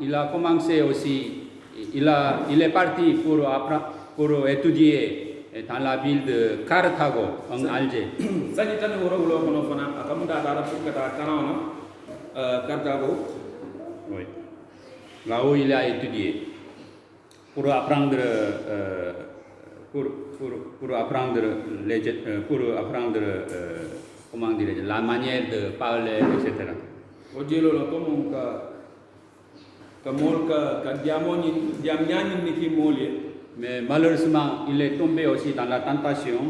il a commencé aussi, il est parti pour étudier dans la ville de Carthago, en Alger. Oui. Là où il a étudié pour apprendre, comment dirais-je, la manière de parler, etc. Mais malheureusement, il est tombé aussi dans la tentation.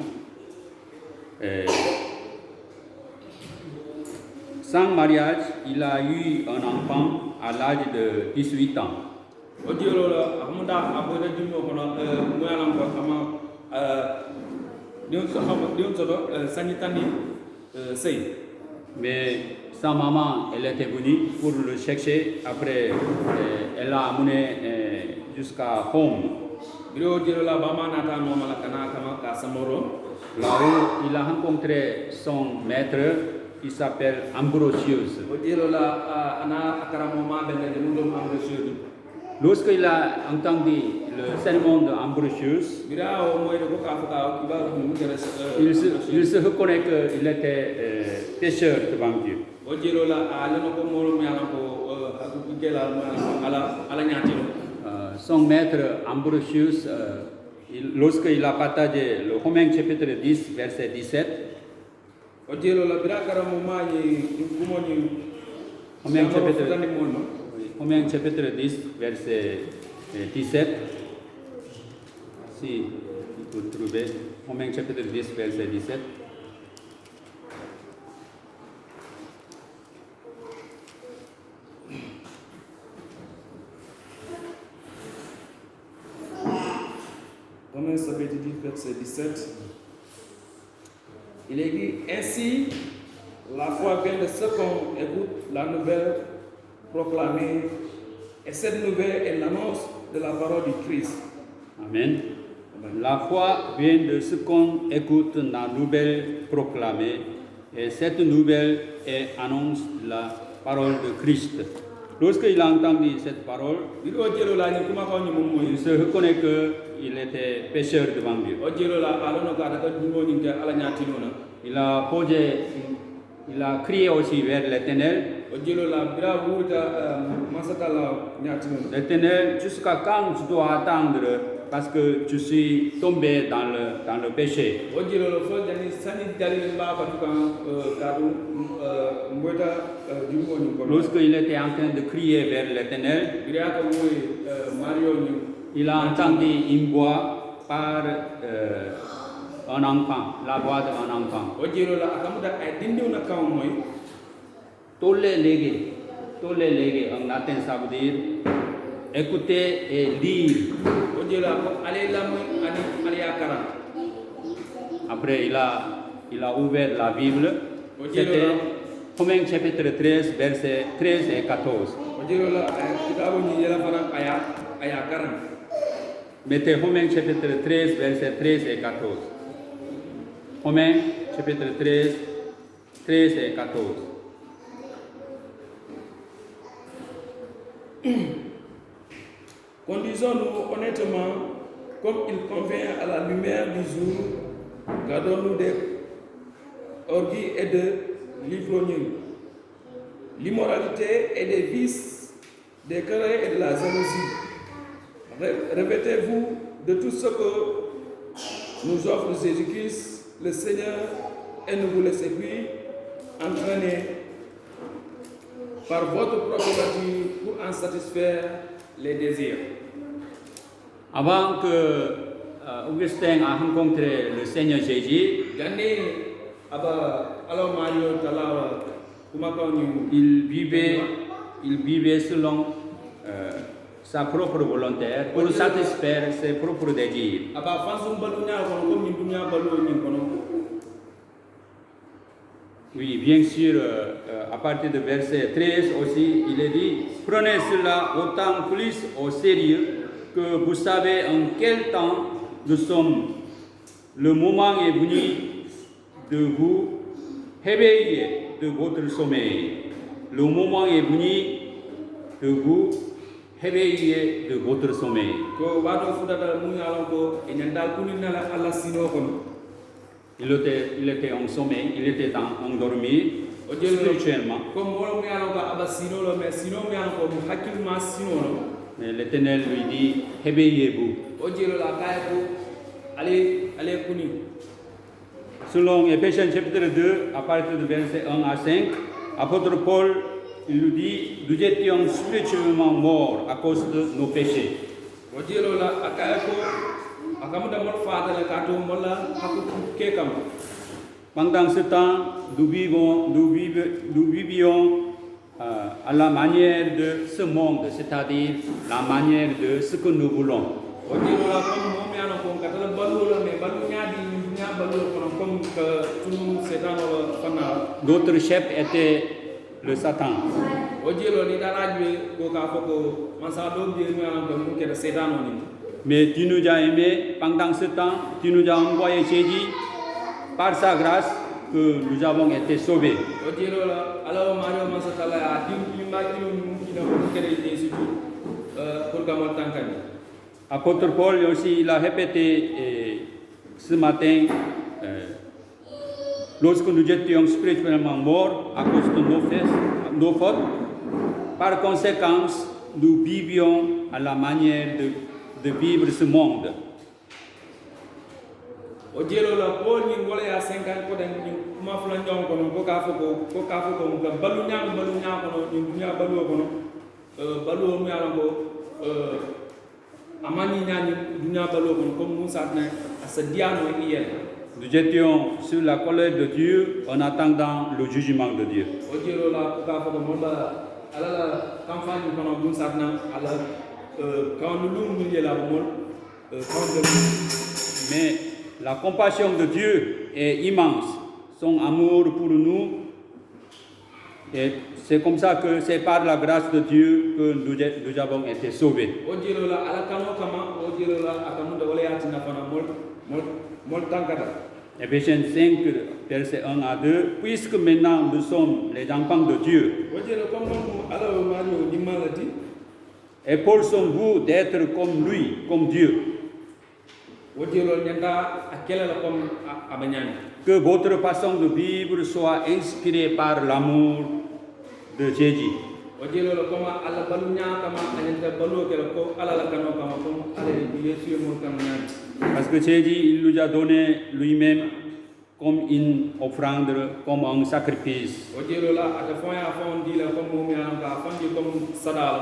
Sans mariage, il a eu un enfant à l'âge de 18 ans. Mais sa maman, elle était venue pour le chercher. Après, elle l'a amené jusqu'à Home. Là où il a rencontré son maître, il s'appelle Ambrosius. Lorsqu'il a entendu le sermon d'Ambrosius, il se reconnaît qu'il était pécheur devant Dieu. Son maître Ambrosius, lorsqu'il a partagé le Romains chapitre 10, verset 17, Romains chapitre 10, verset 17, si vous trouvez, Romains chapitre 10, verset 17. Romains chapitre 10, verset 17. Il est dit ainsi, la foi vient de ce qu'on écoute la nouvelle proclamée, et cette nouvelle est l'annonce de la parole du Christ. Amen. La foi vient de ce qu'on écoute la nouvelle proclamée, et cette nouvelle est annonce la parole de Christ. Lorsqu'il a entendu cette parole, il se reconnaît qu'il était pécheur devant Dieu. Il a crié aussi vers l'Éternel. L'Éternel, jusqu'à quand je dois attendre parce que je suis tombé dans le péché. Lorsqu'il était en train de crier vers l'Éternel, il a entendu une voix par un enfant, la voix d'un enfant. Tous les légués en latin, ça veut dire écouter et lire. Après, il a ouvert la Bible. C'était Romains chapitre 13, versets 13 et 14. Mettez Romains chapitre 13, versets 13 et 14. Romains chapitre 13, 13 et 14. Conduisons-nous honnêtement comme il convient à la lumière du jour, gardons-nous des orgues et de l'ivrognerie, l'immoralité et des vices, des querelles et de la jalousie. Revêtez-vous de tout ce que nous offre Jésus-Christ, le Seigneur, et ne vous laissez plus entraîner par votre propre nature pour en satisfaire les désirs. Avant que Augustin a rencontré le Seigneur Jésus, il vivait selon sa propre volonté pour satisfaire ses propres désirs. Oui, bien sûr, à partir du verset 13 aussi, il est dit, prenez cela autant plus au sérieux que vous savez en quel temps nous sommes. Le moment est venu de vous réveiller de votre sommeil. Le moment est venu de vous réveillez de votre sommeil. ko wato futata mu yalon ko enen dal kuni nala alla sino kono Il était en sommeil, il était endormi spirituellement. comme wala mu yalon ko aba sino lo mais sino mu yalon ko mu hakkil ma sino lo Mais l'Éternel lui dit, réveillez-vous. o jelo la kay ko ale kuni Selon Éphésiens chapitre 2, à partir du verset 1 à 5, apôtre Paul, il nous dit, nous étions spirituellement morts à cause de nos péchés. o jelo la akay ko akamuda mol faata la kato molla hakku ke kam Pendant ce temps, nous vivions à la manière de ce monde, c'est-à-dire la manière de ce que nous voulons. o jelo la comme mo mi ano ko katala balu la mais balu nyaadi nya balu ko comme que tout setan o fana Notre chef était le Satan. o jelo ni darajbe ko ka foko masa do bi mi ano ko mu ke setan o ni Mais tu nous as aimés pendant ce temps, tu nous as envoyé Jésus par sa grâce que nous avons été sauvés. o jelo la ala mario masa tala a dim ma kilo mu kina ko ke de su pour gamal tankani Apôtre Paul aussi, il a répété ce matin, lorsque nous étions spirituellement morts à cause de nos fautes, par conséquent, nous vivions à la manière de vivre ce monde. o jelo la Paul ni wala ya 50 ko den ni ma fula ñong ko ka foko mu ga balu ñam ko ni dunya balu ko no balu mu yalla ko amani ñani dunya balu ko comme Moussa na asa diano iyel Nous étions sur la colère de Dieu en attendant le jugement de Dieu. o jelo la ka foko mo la ala la campagne ko no Moussa na ala quand nous nous yela mo Mais la compassion de Dieu est immense. Son amour pour nous, et c'est comme ça que c'est par la grâce de Dieu que nous avons été sauvés. o jelo la ala kamo kama o jelo la akamu da wala yatina fana mol tankata Éphésiens 5, versets 1 à 2. Puisque maintenant nous sommes les enfants de Dieu, o jelo comme ala mario ni malati efforçons-vous d'être comme lui, comme Dieu. o jelo nyanda akela la comme abanyani Que votre façon de vivre soit inspirée par l'amour de Jésus. o jelo la comme ala balunya kama anyanta balu ke ko ala la kano kama comme ala yesu mo kama nyani Parce que Jésus, il nous a donné lui-même comme une offrande, comme un sacrifice. o jelo la ata foya fondi la comme mo mi anga fondi comme sadal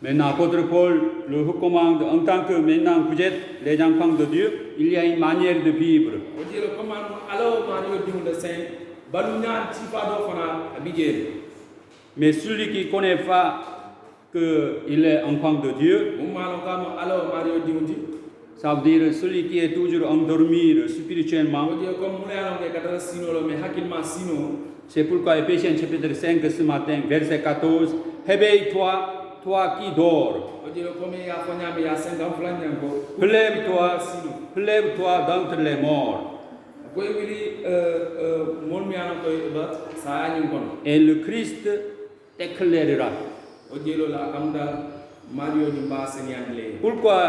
Maintenant, apôtre Paul le recommande en tant que maintenant vous êtes les enfants de Dieu, il y a une manière de vivre. o jelo comme ala mario dimu de saint balunya ti fado fana abije Mais celui qui ne connaît pas qu'il est enfant de Dieu, mo malo kama ala mario dimu di ça veut dire celui qui est toujours endormi spirituellement. o jelo comme mo ala ke katara sino lo me hakilma sino C'est pourquoi Éphésiens chapitre 5 ce matin, verset 14, réveille-toi, toi qui dors. o jelo comme ya fonya me ya 50 flanya ko Lève-toi d'entre les morts. ko wili mon mi ana ko ba sa anyu kono Et le Christ t'éclairera. o jelo la kamda mario ni ba seniangle Pourquoi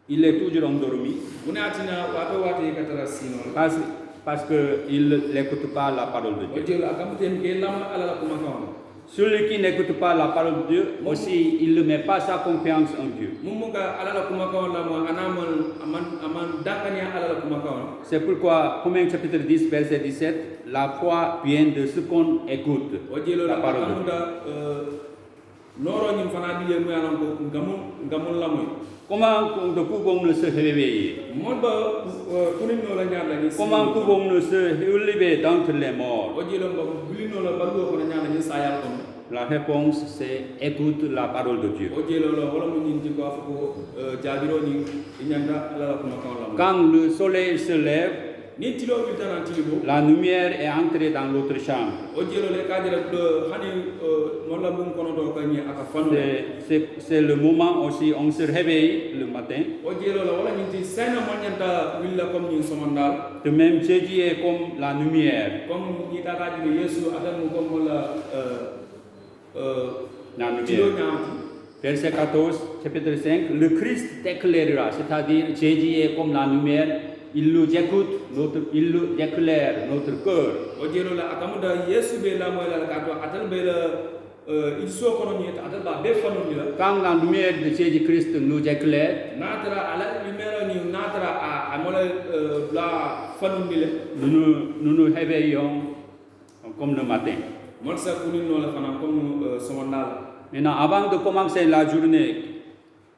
il est toujours endormi? munatina wato wati katara sino Parce qu'il n'écoute pas la parole de o Dieu. jelo akamten ke lam ala la kuma kawo Celui qui n'écoute pas la parole de Dieu, aussi, il ne met pas sa confiance en Dieu. mumuka ala la kuma kawo la mo anamal aman dakania ala la kuma kawo C'est pourquoi, Romains chapitre 10, verset 17, la foi vient de ce qu'on écoute. o jelo La la parole de Dieu. kamda noro nyim fana biye mu yana ko ngamul lamoy Comment nous pouvons se réveiller? modba kunin no la nyar la ni Comment pouvons-nous se relever d'entre les morts? o jelo ngam bulino la bargo ko nyar la ni sayal ko La réponse, c'est écoute la parole de Dieu. o jelo la wala mu nyinti ko afko jabiro ni nyanda ala la kuma kawo la Quand le soleil se lève, ni tilo bitana tilo la lumière est entrée dans l'autre chambre. o jelo le kadira do hani molla bum kono do ko ni aka fande C'est le moment aussi, on se réveille le matin. o jelo la wala nyinti sayna mo nyanta willa comme ni somandal De même, Jésus est comme la lumière. comme ni tata ji yesu adam ko mo la la tilo lumière. ñamti Verset 14, chapitre 5, le Christ t'éclairera, c'est-à-dire Jésus est comme la lumière, il nous écoute, il nous éclaire notre cœur. o jelo la akamuda yesu be la moy la ka to atal be la il so kono ni atal ba be fanu ni la Quand la lumière de Jésus-Christ nous éclaire, natara ala lumière ni natara a mola la fanu ni le nous nous réveillons comme le matin. mon sa kuni no la fana comme somandala Maintenant, avant de commencer la journée,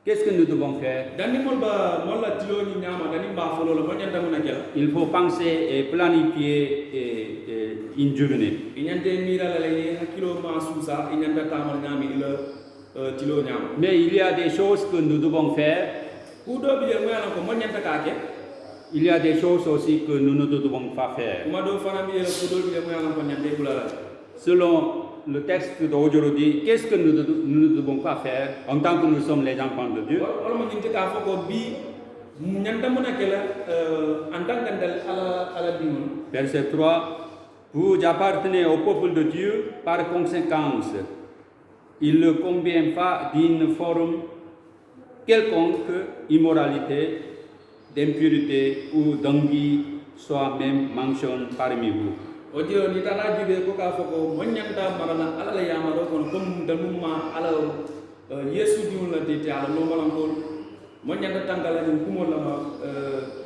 qu'est-ce que nous devons faire? dani mol la tilo ni ñama dani ba folo la mon ñanta mona kel Il faut penser et planifier une journée. iñante mira la lay hakilo ma susa iñanta tamal ñami la tilo ñama Mais il y a des choses que nous devons faire. ku do bi mo yana ko mon ñanta ka ke Il y a des choses aussi que nous ne devons pas faire. kuma do fana mi ku do bi mo yana ko ñante bulala Selon le texte d'aujourd'hui, qu'est-ce que nous ne devons pas faire en tant que nous sommes les enfants de Dieu? wala mo ñinte ka foko bi ñanta mona kel en tant que dal ala dimon Verset 3. Vous appartenez au peuple de Dieu, par conséquence, il ne convient pas d'une forme quelconque immoralité, d'impurité ou d'envie soit même mentionné parmi vous. o jiro ni tara jibe ko ka foko mo ñanta marana ala la yamaro kon comme dalmuma ala yesu diwul la tete ala no malam ko mo ñanta tangala ni kumo la ma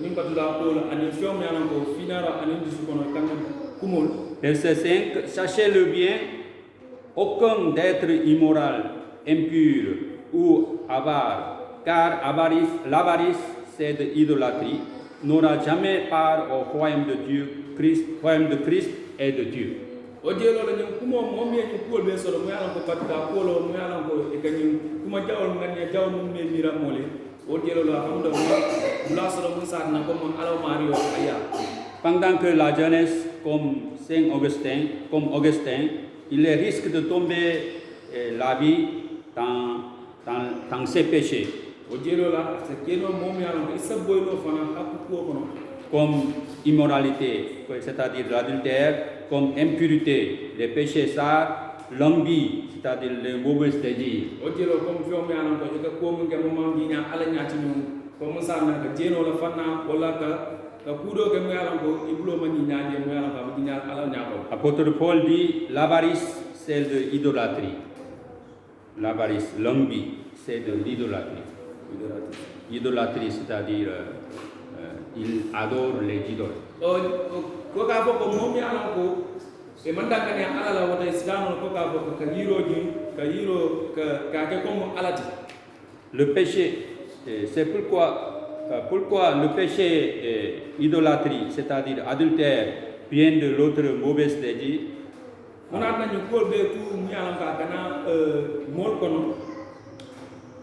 ni batula ko la ani fiom yana ko finara ani disu kono kan kumo Verset 5. Sachez-le bien, aucun d'être immoral, impur ou avare, car l'avarice, c'est de l'idolâtrie, n'aura jamais part au royaume de Dieu, royaume de Christ et de Dieu. o jelo la ni kumo mo mi ni ko be solo mo yana ko patta ko lo mo yana ko e kanyi kuma jawol ngani jawol mo me mira mole o jelo la hamdo mo la solo mo sa na ko mo ala mario aya Pendant que la jeunesse, comme Saint Augustin, il risque de tomber la vie dans ses péchés, o jelo la se keno mo mi yana ko isa boyno fana hakku ko kono comme immoralité, c'est-à-dire l'adultère, comme impurité, les péchés sales, l'envie, c'est-à-dire les mauvais désirs, o jelo comme fiom yana ko e ko mo ngam mo ngi nya ala nya tinu ko mo sa na ka jeno la fana wala ka kudo ke mo yana ko ibulo ma ni nya je mo yana ka mo nya ala nya ko Apôtre Paul dit l'avarice, c'est de l'idolâtrie. L'avarice, l'envie, c'est de l'idolâtrie. Idolâtrie, c'est-à-dire il adore les idoles. ko ka fo ko mo mi yana ko e man da kan ya ala la wata islamo ko ka fo ka yiro ji ka yiro ka ke ko mo alati Le péché, c'est pourquoi le péché idolâtrie, c'est-à-dire adultère, vient de l'autre mauvaise désir. mona na ñu ko be ku mi yana ka kana mol kono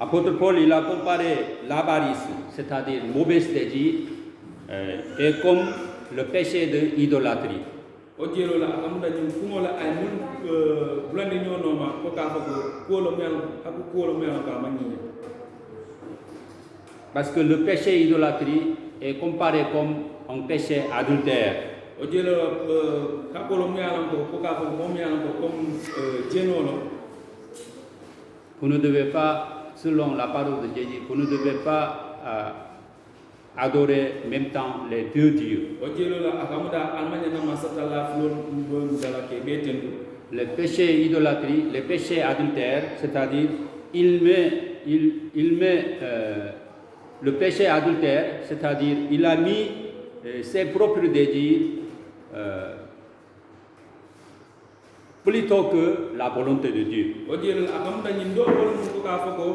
Apôtre Paul, il a comparé l'avarice, c'est-à-dire mauvaise désir, et comme le péché de l'idolâtrie. o jelo la amuda ñu kumo la ay mun blande ñono ma ko ka fo ko lo mi yana aku ko lo mi yana ka ma ñi Parce que le péché idolâtrie est comparé comme un péché adultère. o jelo ka ko lo mi yana ko ka fo mo mi yana ko comme jeno lo Vous ne devez pas, selon la parole de Jésus, vous ne devez pas adorer en même temps les deux dieux. o jelo la akamuda almanya na masata la flor ngo dala ke be tendu Le péché idolâtrie, le péché adultère, c'est-à-dire il met le péché adultère, c'est-à-dire il a mis ses propres désirs plutôt que la volonté de Dieu. o jelo la akamuda nyi ndo wol ko ka fo ko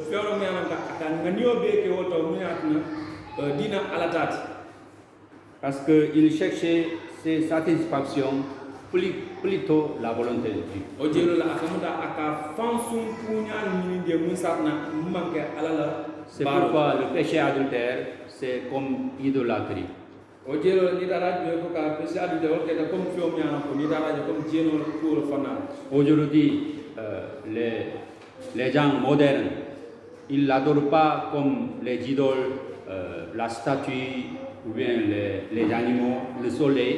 fewro mi yana ka aka nganio be ke woto mi atna dina alatati Parce qu'il cherchait ses satisfactions plutôt la volonté de Dieu. o jelo la akamuda aka fansun kunya ni de musatna manke alala C'est pourquoi le péché adultère, c'est comme idolâtrie. o jelo ni dara be ko ka pesi adu de o ke da comme fio mi yana ko ni dara je comme jeno ko lo fana Aujourd'hui, les gens modernes, ils n'adorent pas comme les idoles, la statue ou bien les animaux, le soleil.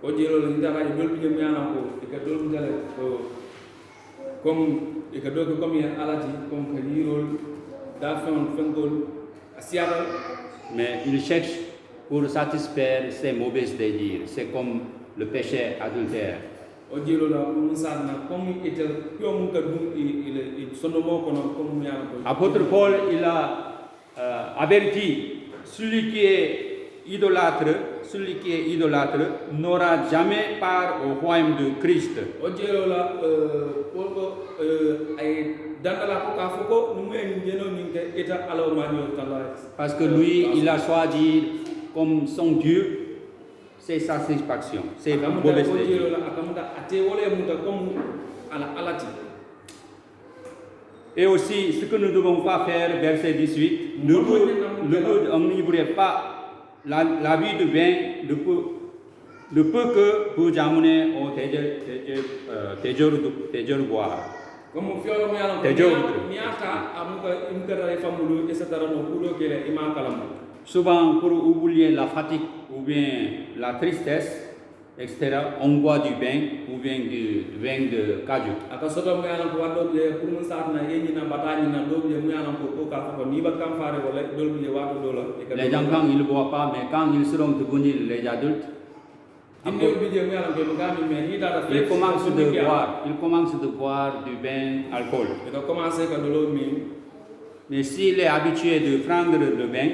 o jelo ni dara je dol bi mi yana ko e ka dol mi dala ko comme et que donc comme il alati comme que yirol da fengol asiara mais il cherche pour satisfaire ses mauvais désirs. C'est comme le péché adultère. o jelo la mun sarna comme etel ko mun ka dum il sonomo kono comme mi ala ko Apôtre Paul, il a averti celui qui est idolâtre n'aura jamais part au royaume de Christ. o jelo la ko ay dandala ko ka foko num en jeno ninke eta alo manio tala Parce que lui, il a choisi comme son Dieu ses satisfactions, ses mauvais désirs. Et aussi, ce que nous ne devons pas faire, verset 18, ne vous omnibrez pas la vie de vin ne peut que vous amener au déjeur boire. Souvent, pour oublier la fatigue ou bien la tristesse, etc., on boit du vin ou bien du vin de caju. Les enfants, ils ne boivent pas, mais quand ils seront devenus les adultes, ils commencent de boire du vin alcool. Mais s'il est habitué de prendre le vin,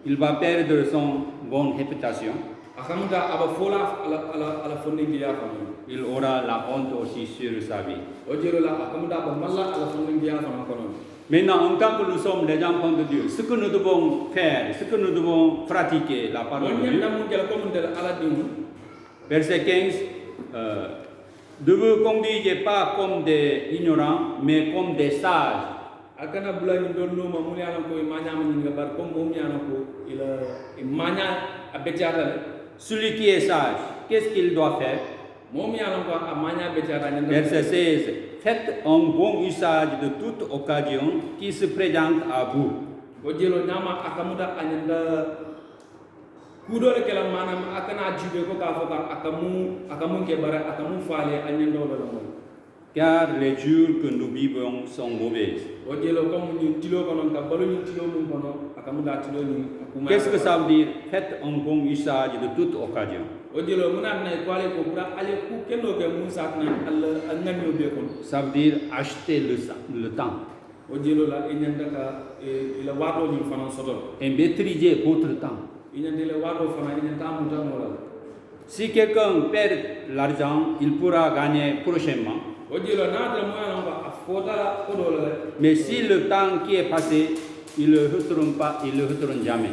il va perdre son bonne réputation. Il aura la honte aussi sur sa vie. Maintenant, en tant que nous sommes les enfants de Dieu, ce que nous devons faire, ce que nous devons pratiquer, la parole de Dieu. Verset 15. Ne vous conduisez pas comme des ignorants, mais comme des sages. Celui qui est sage, qu'est-ce qu'il doit faire? Verset 16. Faites un bon usage de toute occasion qui se présente à vous. Car les jours que nous vivons sont mauvais. Qu'est-ce que ça veut dire? Faites un bon usage de toute occasion. Ça veut dire acheter le temps. Et maîtriser votre temps. Si quelqu'un perd l'argent, il pourra gagner prochainement. Mais si le temps qui est passé, il ne le retourne pas, il ne le retourne jamais.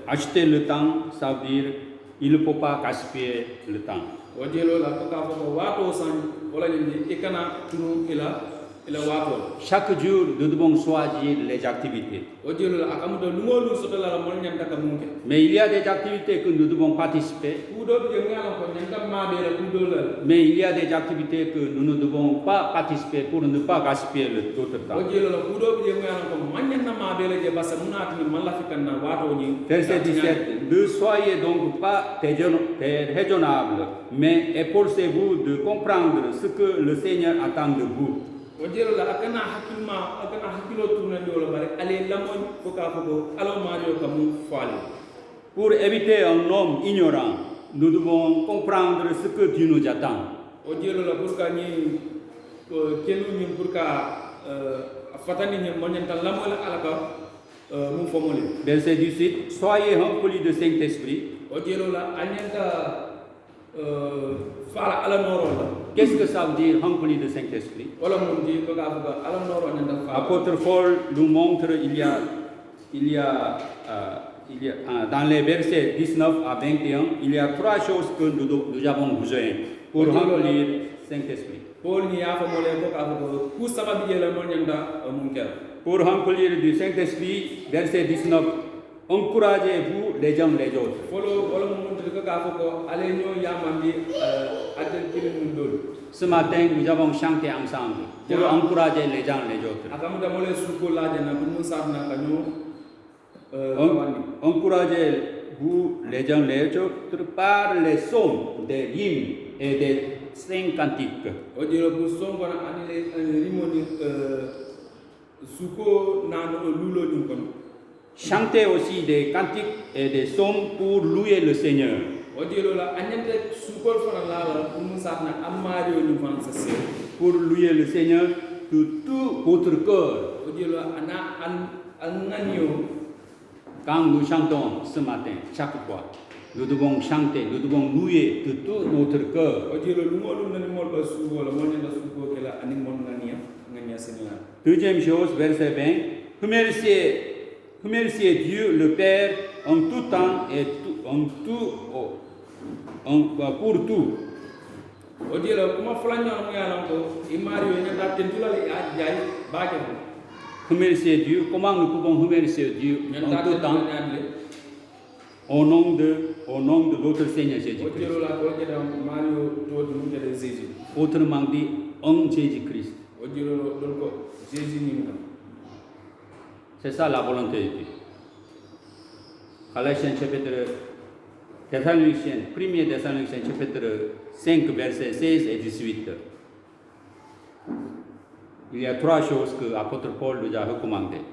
Acheter le temps, ça veut dire il ne faut pas gaspiller le temps. Chaque jour, nous devons choisir les activités. Mais il y a des activités que nous devons participer. Mais il y a des activités que nous ne devons pas participer pour ne pas gaspiller notre temps. Verset 17. Ne soyez donc pas raisonnables, mais efforcez-vous de comprendre ce que le Seigneur attend de vous. Pour éviter un homme ignorant, nous devons comprendre ce que Dieu nous attend. Verset 18. Soyez remplis de Saint-Esprit. Qu'est-ce que ça veut dire rempli de Saint-Esprit? Apôtre Paul nous montre il y a dans les versets 19 à 21, il y a trois choses que nous avons besoin pour remplir Saint-Esprit. Pour remplir du Saint-Esprit, verset 19, encouragez-vous les uns les autres. Ce matin, nous avons chanté ensemble pour encourager les uns les autres. Encourager vous, les gens, les autres, par les psaumes, des hymnes et des saints cantiques. Odielo bu songona anile rimoni suko nano lulo dum kono. Chantez aussi des cantiques et des psaumes pour louer le Seigneur. Odielo la anyante suko fana la pour musatna amario dum fana sa se. Pour louer le Seigneur de tout votre cœur. Odielo ana anganio. Quand nous chantons ce matin, chaque fois, nous devons chanter, nous devons louer de tout notre cœur. Deuxième chose, verset 20, remerciez Dieu le Père en tout temps et pour tout. Remercier Dieu. Comment nous pouvons remercier Dieu en tout temps? Au nom de notre Seigneur Jésus-Christ. Autrement dit, en Jésus-Christ. C'est ça la volonté de Dieu. Colossiens chapitre Thessaloniciens, 1er Thessaloniciens chapitre 5 versets 16 et 18. Il y a trois choses que l'apôtre Paul nous a recommandées.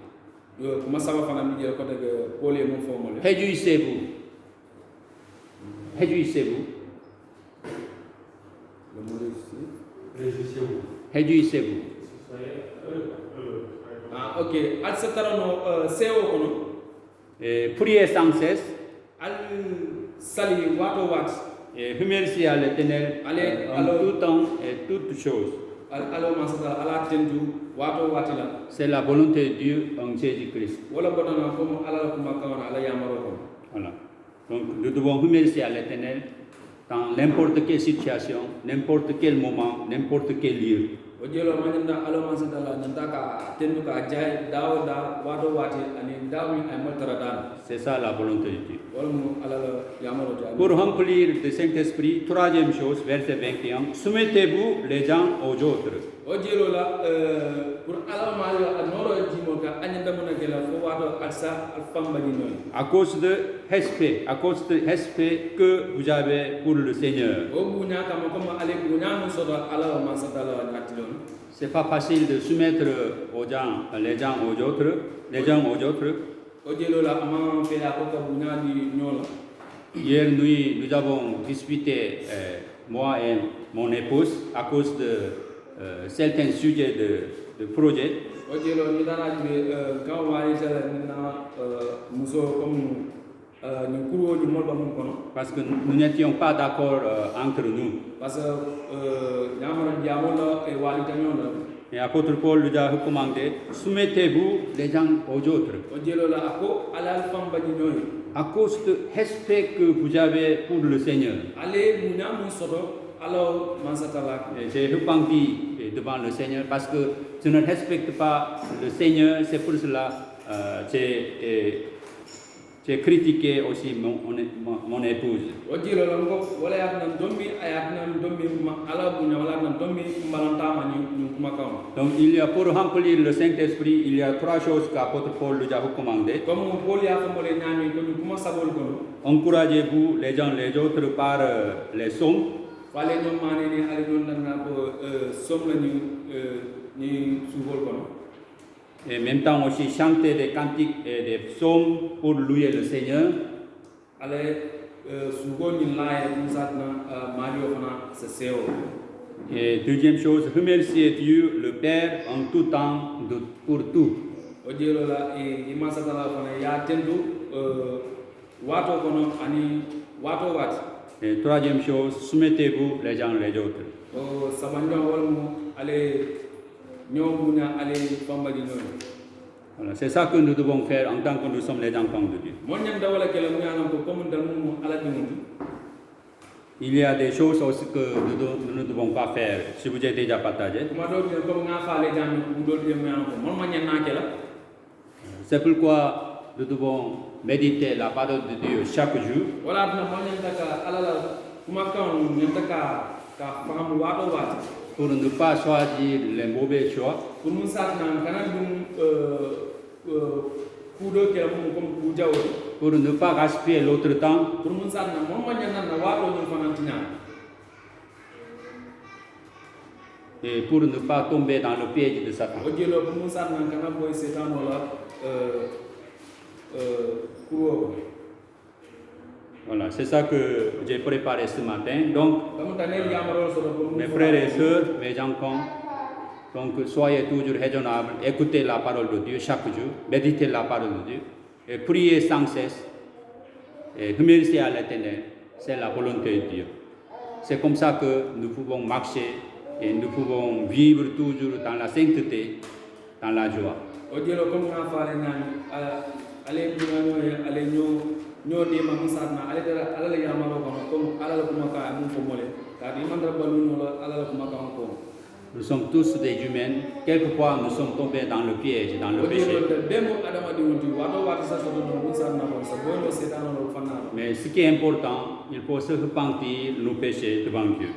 Réjouissez-vous. Réjouissez-vous. Réjouissez-vous. Ah, ok. Al-Satarano, Seo, et priez sans cesse. Al-Sali, Wat. Et remerciez à l'Éternel en tout temps et toutes choses. C'est la volonté de Dieu en Jésus-Christ. Voilà. Donc nous devons remercier à l'Éternel dans n'importe quelle situation, n'importe quel moment, n'importe quel lieu. C'est ça la volonté de Dieu. Pour remplir le Saint-Esprit, troisième chose, verset 21, soumettez-vous les uns aux autres. À cause de respect que vous avez pour le Seigneur. C'est pas facile de soumettre les gens aux autres. Hier nuit, nous avons discuté, moi et mon épouse, à cause de certains sujets de projet. Parce que nous n'étions pas d'accord entre nous. Et l'apôtre Paul nous a recommandé, soumettez-vous les uns aux autres. À cause du respect que vous avez pour le Seigneur. J'ai repenti devant le Seigneur parce que je ne respecte pas le Seigneur, c'est pour cela j'ai critiqué aussi mon épouse. Donc il y a pour remplir le Saint-Esprit, il y a trois choses qu'apôtre Paul nous a recommandées. Encouragez-vous les uns les autres par les psaumes. Et en même temps aussi chanter des cantiques et des psaumes pour louer le Seigneur. Et deuxième chose, remercier Dieu le Père en tout temps pour tout. Et troisième chose, soumettez-vous les uns les autres. Voilà, c'est ça que nous devons faire en tant que nous sommes les enfants de Dieu. Il y a des choses aussi que nous ne devons pas faire, si vous êtes déjà partagé. C'est pourquoi nous devons méditer la parole de Dieu chaque jour. Pour ne pas choisir les mauvais choix. kudo ke mo comme ku jaw pour ne pas gaspiller l'autre temps. pour mun sa na mo ma nyana na wa do ñu fanantina Et pour ne pas tomber dans le piège de Satan. o jelo pour mun sa na kana boy setan wala kuwo Voilà, c'est ça que j'ai préparé ce matin. Donc, dama tanel yamaro so do mes frères et sœurs, mes enfants, donc soyez toujours raisonnables, écoutez la parole de Dieu chaque jour, méditez la parole de Dieu, et priez sans cesse, et remerciez à l'Éternel, c'est la volonté de Dieu. C'est comme ça que nous pouvons marcher et nous pouvons vivre toujours dans la sainteté, dans la joie. o jelo comme na faale nani ale buñano ale ñoo de ma musatna ale dara ala la yamaro ko comme ala la kuma ka mu fo mole ka di mandra balu no ala la kuma ka ko Nous sommes tous des humains. Quelquefois, nous sommes tombés dans le piège, dans le péché. Mais ce qui est important, il faut se repentir nos péchés devant Dieu.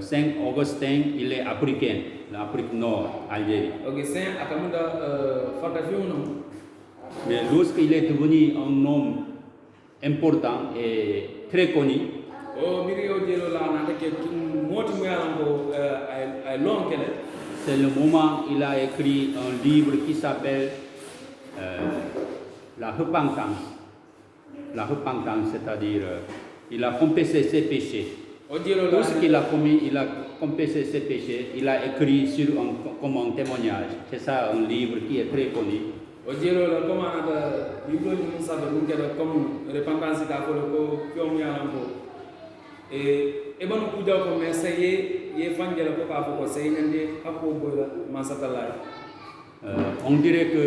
Saint Augustin, il est africain, l'Afrique Nord, Algérie. Mais lorsqu'il est devenu un homme important et très connu, c'est le moment où il a écrit un livre qui s'appelle La repentance. La repentance, c'est-à-dire il a confessé ses péchés. Tout ce qu'il a commis, il a confessé ses péchés, il a écrit comme un témoignage. C'est ça un livre qui est très connu. On dirait que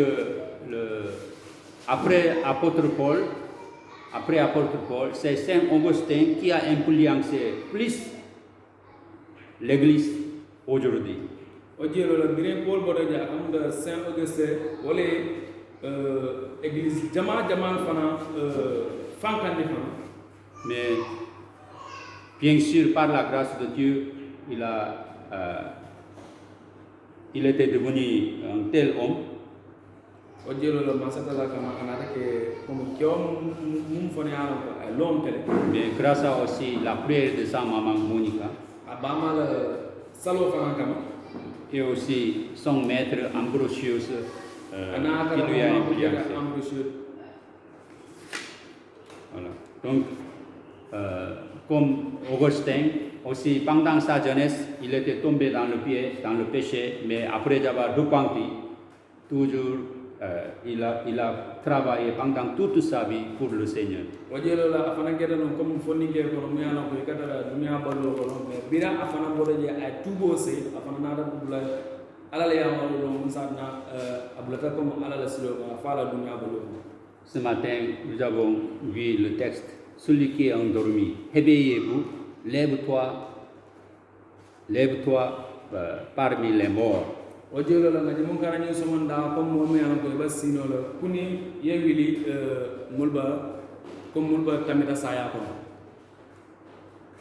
après apôtre Paul, c'est Saint Augustin qui a influencé plus l'Église aujourd'hui. Mais bien sûr, par la grâce de Dieu, il était devenu un tel homme. Mais grâce à aussi la prière de sa maman Monica et aussi son maître Ambrosius qui lui a influencé. Voilà. Donc, comme Augustin, aussi pendant sa jeunesse, il était tombé dans le péché, mais après avoir repenti, toujours il a travaillé pendant toute sa vie pour le Seigneur. Ce matin, nous avons vu le texte. Celui qui est endormi, réveillez-vous, lève-toi parmi les morts. Il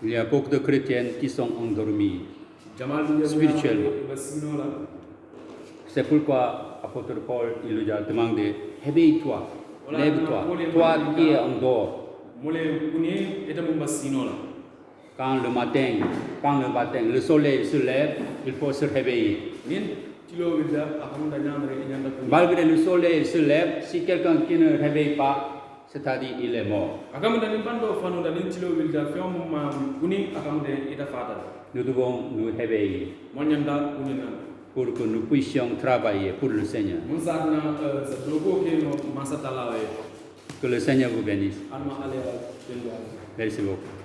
y a beaucoup de chrétiens qui sont endormis spirituellement. C'est pourquoi l'apôtre Paul il lui a demandé, réveille-toi, lève-toi, toi qui es en dehors. Quand le matin, le soleil se lève, il faut se réveiller. Malgré le soleil se lève, si quelqu'un qui ne réveille pas, c'est-à-dire il est mort. Nous devons nous réveiller pour que nous puissions travailler pour le Seigneur. Que le Seigneur vous bénisse. Merci beaucoup.